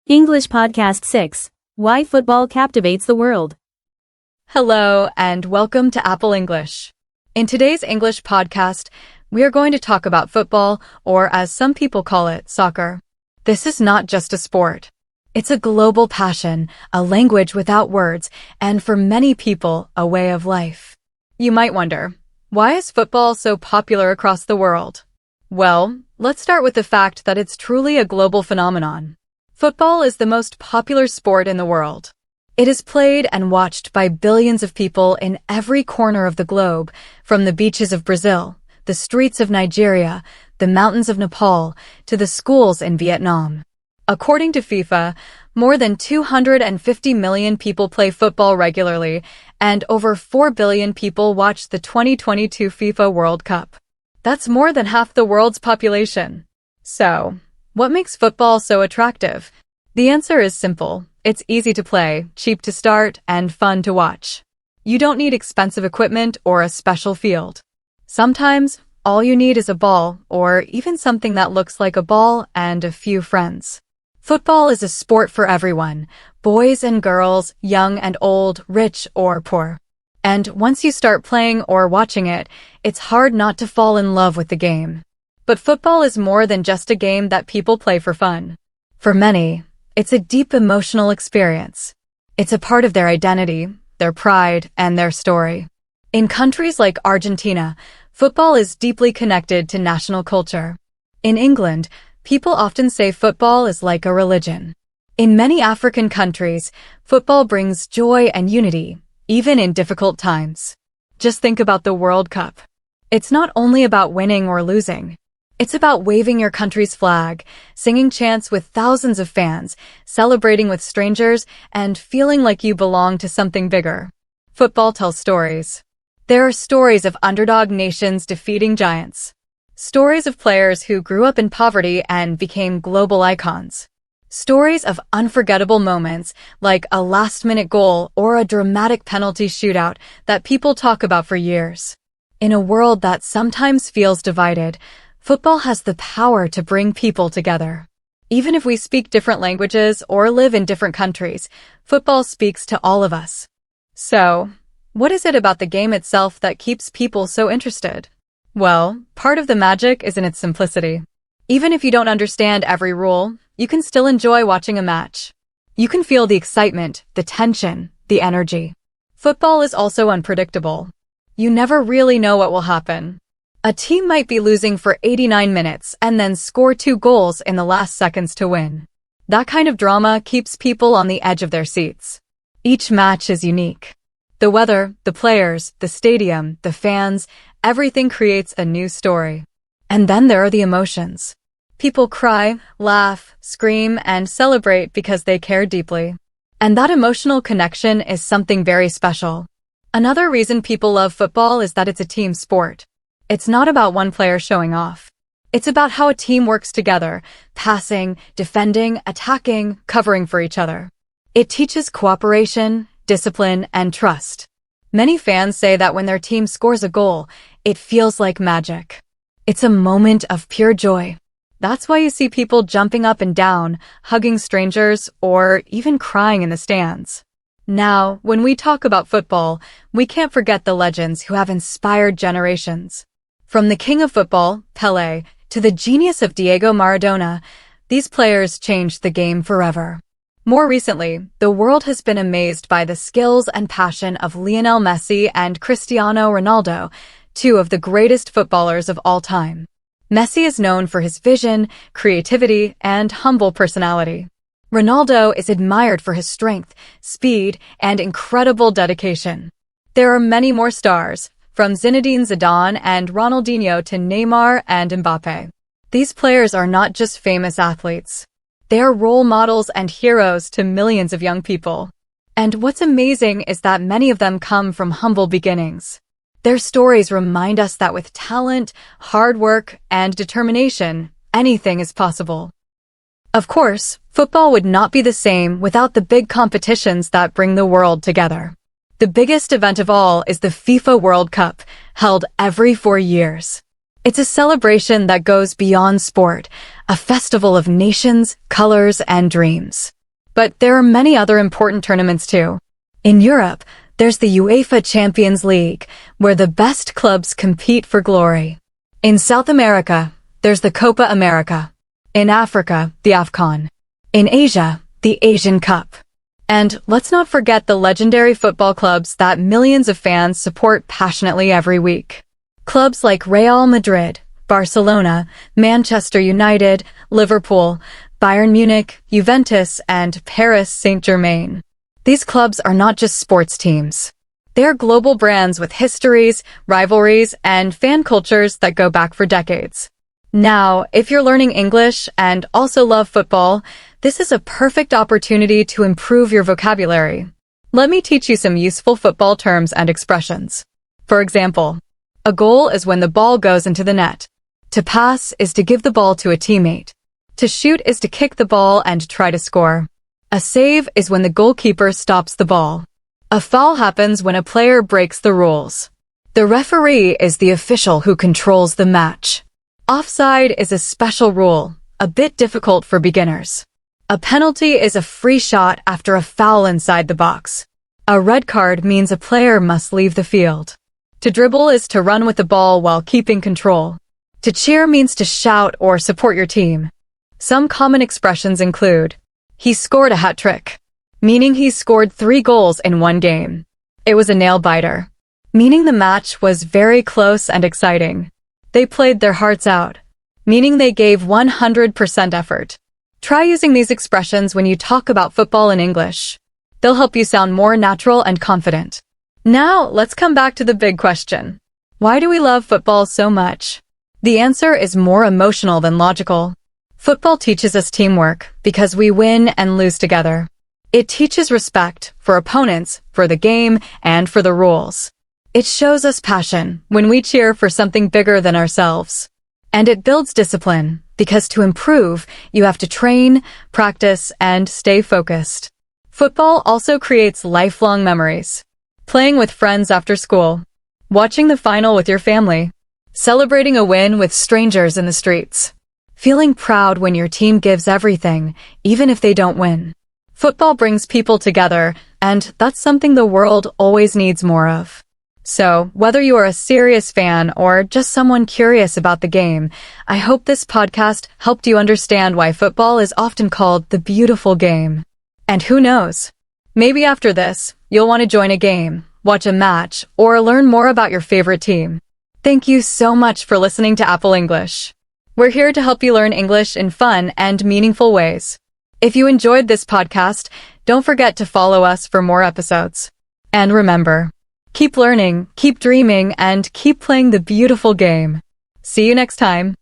English Podcast 6. Why Football Captivates the World. Hello, and welcome to Apple English. In today's English podcast, we are going to talk about football, or as some people call it, soccer. This is not just a sport. It's a global passion, a language without words, and for many people, a way of life. You might wonder, why is football so popular across the world? Well, let's start with the fact that it's truly a global phenomenon. Football is the most popular sport in the world. It is played and watched by billions of people in every corner of the globe, from the beaches of Brazil, the streets of Nigeria, the mountains of Nepal, to the schools in Vietnam. According to FIFA, more than 250 million people play football regularly, and over 4 billion people watch the 2022 FIFA World Cup. That's more than half the world's population. So, what makes football so attractive? The answer is simple. It's easy to play, cheap to start, and fun to watch. You don't need expensive equipment or a special field. Sometimes, all you need is a ball, or even something that looks like a ball, and a few friends. Football is a sport for everyone, boys and girls, young and old, rich or poor. And once you start playing or watching it, it's hard not to fall in love with the game. But football is more than just a game that people play for fun. For many, it's a deep emotional experience. It's a part of their identity, their pride, and their story. In countries like Argentina, football is deeply connected to national culture. In England, people often say football is like a religion. In many African countries, football brings joy and unity, even in difficult times. Just think about the World Cup. It's not only about winning or losing. It's about waving your country's flag, singing chants with thousands of fans, celebrating with strangers, and feeling like you belong to something bigger. Football tells stories. There are stories of underdog nations defeating giants. Stories of players who grew up in poverty and became global icons. Stories of unforgettable moments, like a last-minute goal or a dramatic penalty shootout that people talk about for years. In a world that sometimes feels divided, football has the power to bring people together. Even if we speak different languages or live in different countries, football speaks to all of us. So, what is it about the game itself that keeps people so interested? Well, part of the magic is in its simplicity. Even if you don't understand every rule, you can still enjoy watching a match. You can feel the excitement, the tension, the energy. Football is also unpredictable. You never really know what will happen. A team might be losing for 89 minutes and then score 2 goals in the last seconds to win. That kind of drama keeps people on the edge of their seats. Each match is unique. The weather, the players, the stadium, the fans, everything creates a new story. And then there are the emotions. People cry, laugh, scream, and celebrate because they care deeply. And that emotional connection is something very special. Another reason people love football is that it's a team sport. It's not about one player showing off. It's about how a team works together, passing, defending, attacking, covering for each other. It teaches cooperation, discipline, and trust. Many fans say that when their team scores a goal, it feels like magic. It's a moment of pure joy. That's why you see people jumping up and down, hugging strangers, or even crying in the stands. Now, when we talk about football, we can't forget the legends who have inspired generations. From the king of football, Pelé, to the genius of Diego Maradona, these players changed the game forever. More recently, the world has been amazed by the skills and passion of Lionel Messi and Cristiano Ronaldo, 2 of the greatest footballers of all time. Messi is known for his vision, creativity, and humble personality. Ronaldo is admired for his strength, speed, and incredible dedication. There are many more stars, from Zinedine Zidane and Ronaldinho to Neymar and Mbappe. These players are not just famous athletes. They are role models and heroes to millions of young people. And what's amazing is that many of them come from humble beginnings. Their stories remind us that with talent, hard work, and determination, anything is possible. Of course, football would not be the same without the big competitions that bring the world together. The biggest event of all is the FIFA World Cup, held every 4 years. It's a celebration that goes beyond sport, a festival of nations, colors, and dreams. But there are many other important tournaments too. In Europe, there's the UEFA Champions League, where the best clubs compete for glory. In South America, there's the Copa America. In Africa, the AFCON. In Asia, the Asian Cup. And let's not forget the legendary football clubs that millions of fans support passionately every week. Clubs like Real Madrid, Barcelona, Manchester United, Liverpool, Bayern Munich, Juventus, and Paris Saint-Germain. These clubs are not just sports teams. They are global brands with histories, rivalries, and fan cultures that go back for decades. Now, if you're learning English and also love football, this is a perfect opportunity to improve your vocabulary. Let me teach you some useful football terms and expressions. For example, a goal is when the ball goes into the net. To pass is to give the ball to a teammate. To shoot is to kick the ball and try to score. A save is when the goalkeeper stops the ball. A foul happens when a player breaks the rules. The referee is the official who controls the match. Offside is a special rule, a bit difficult for beginners. A penalty is a free shot after a foul inside the box. A red card means a player must leave the field. To dribble is to run with the ball while keeping control. To cheer means to shout or support your team. Some common expressions include, he scored a hat trick, meaning he scored 3 goals in one game. It was a nail-biter, meaning the match was very close and exciting. They played their hearts out, meaning they gave 100% effort. Try using these expressions when you talk about football in English. They'll help you sound more natural and confident. Now, let's come back to the big question. Why do we love football so much? The answer is more emotional than logical. Football teaches us teamwork because we win and lose together. It teaches respect for opponents, for the game, and for the rules. It shows us passion when we cheer for something bigger than ourselves. And it builds discipline because to improve, you have to train, practice, and stay focused. Football also creates lifelong memories. Playing with friends after school, watching the final with your family, celebrating a win with strangers in the streets, feeling proud when your team gives everything, even if they don't win. Football brings people together, and that's something the world always needs more of. So, whether you are a serious fan or just someone curious about the game, I hope this podcast helped you understand why football is often called the beautiful game. And who knows? Maybe after this, you'll want to join a game, watch a match, or learn more about your favorite team. Thank you so much for listening to Apple English. We're here to help you learn English in fun and meaningful ways. If you enjoyed this podcast, don't forget to follow us for more episodes. And remember, keep learning, keep dreaming, and keep playing the beautiful game. See you next time.